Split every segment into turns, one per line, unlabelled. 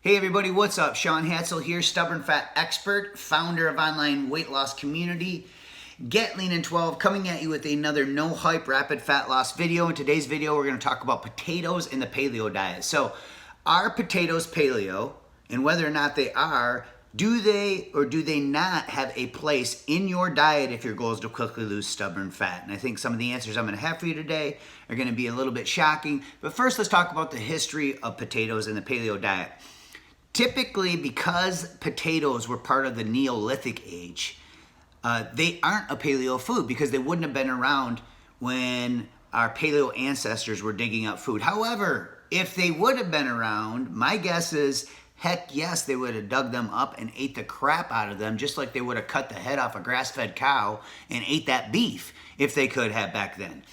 Hey everybody, what's up? Sean Hatzel here, stubborn fat expert, founder of online weight loss community, Get Lean in 12, coming at you with another no hype rapid fat loss video. In today's video, we're going to talk about potatoes and the paleo diet. So, are potatoes paleo, and whether or not they are, do they or do they not have a place in your diet if your goal is to quickly lose stubborn fat? And I think some of the answers I'm going to have for you today are going to be a little bit shocking. But first, let's talk about the history of potatoes and the paleo diet. Typically, because potatoes were part of the Neolithic age, they aren't a paleo food because they wouldn't have been around when our paleo ancestors were digging up food. However, if they would have been around, my guess is, heck yes, they would have dug them up and ate the crap out of them, just like they would have cut the head off a grass-fed cow and ate that beef if they could have back then.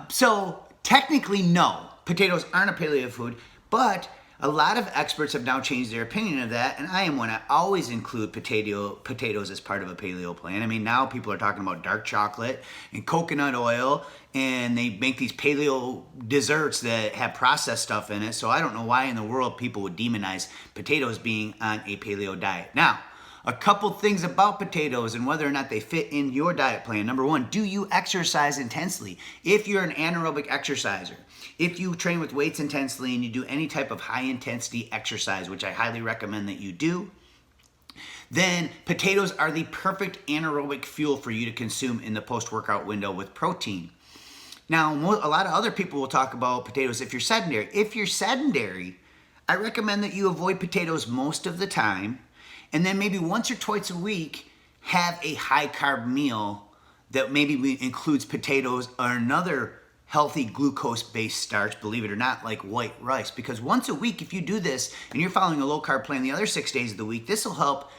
So technically, no, potatoes aren't a paleo food, but a lot of experts have now changed their opinion of that, and I am one. I always include potatoes as part of a paleo plan. I mean, now people are talking about dark chocolate and coconut oil, and they make these paleo desserts that have processed stuff in it, so I don't know why in the world people would demonize potatoes being on a paleo diet. Now, a couple things about potatoes and whether or not they fit in your diet plan. Number one, do you exercise intensely? If you're an anaerobic exerciser, if you train with weights intensely and you do any type of high intensity exercise, which I highly recommend that you do, then potatoes are the perfect anaerobic fuel for you to consume in the post-workout window with protein. Now, a lot of other people will talk about potatoes if you're sedentary. If you're sedentary, I recommend that you avoid potatoes most of the time, and then maybe once or twice a week, have a high carb meal that maybe includes potatoes or another healthy glucose-based starch, believe it or not, like white rice. Because once a week, if you do this and you're following a low-carb plan the other 6 days of the week, this will help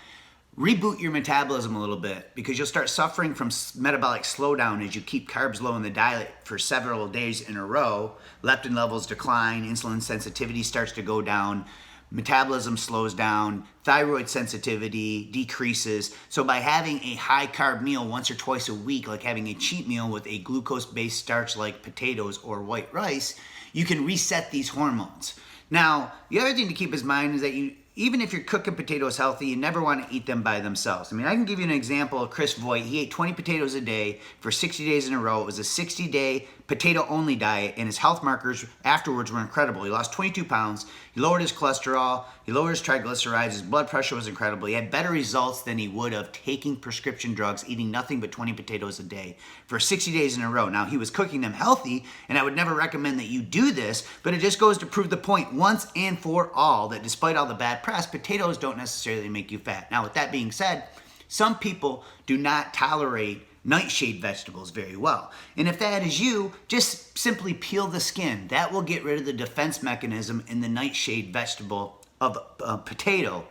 reboot your metabolism a little bit because you'll start suffering from metabolic slowdown as you keep carbs low in the diet for several days in a row. Leptin levels decline, insulin sensitivity starts to go down, metabolism slows down, thyroid sensitivity decreases. So by having a high carb meal once or twice a week, like having a cheat meal with a glucose-based starch like potatoes or white rice, you can reset these hormones. Now, the other thing to keep in mind is that even if you're cooking potatoes healthy, you never want to eat them by themselves. I mean, I can give you an example of Chris Voigt. He ate 20 potatoes a day for 60 days in a row. It was a 60-day potato-only diet, and his health markers afterwards were incredible. He lost 22 pounds. He lowered his cholesterol. He lowered his triglycerides. His blood pressure was incredible. He had better results than he would have taking prescription drugs, eating nothing but 20 potatoes a day for 60 days in a row. Now, he was cooking them healthy, and I would never recommend that you do this, but it just goes to prove the point once and for all that despite all the bad press, potatoes don't necessarily make you fat. Now, with that being said, some people do not tolerate nightshade vegetables very well. And if that is you, just simply peel the skin. That will get rid of the defense mechanism in the nightshade vegetable of potato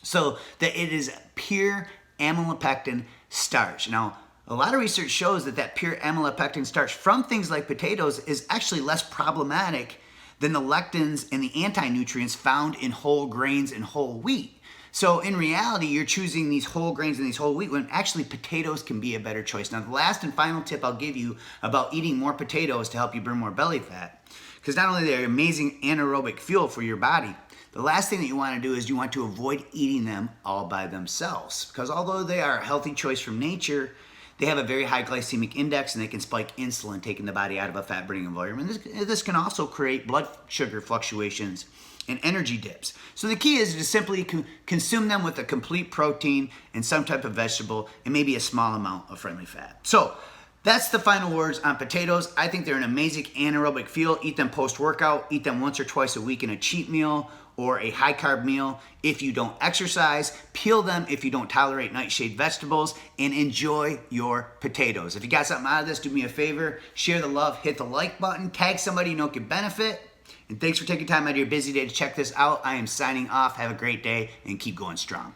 so that it is pure amylopectin starch. Now, a lot of research shows that pure amylopectin starch from things like potatoes is actually less problematic than the lectins and the anti-nutrients found in whole grains and whole wheat. So in reality, you're choosing these whole grains and these whole wheat when actually potatoes can be a better choice. Now, the last and final tip I'll give you about eating more potatoes to help you burn more belly fat, because not only they're amazing anaerobic fuel for your body, the last thing that you want to do is you want to avoid eating them all by themselves. Because although they are a healthy choice from nature, they have a very high glycemic index and they can spike insulin, taking the body out of a fat-burning environment. This can also create blood sugar fluctuations and energy dips. So the key is to simply consume them with a complete protein and some type of vegetable and maybe a small amount of friendly fat. So that's the final words on potatoes. I think they're an amazing anaerobic fuel. Eat them post-workout. Eat them once or twice a week in a cheat meal or a high-carb meal if you don't exercise. Peel them if you don't tolerate nightshade vegetables, and enjoy your potatoes. If you got something out of this, do me a favor. Share the love. Hit the like button. Tag somebody you know can benefit. And thanks for taking time out of your busy day to check this out. I am signing off. Have a great day and keep going strong.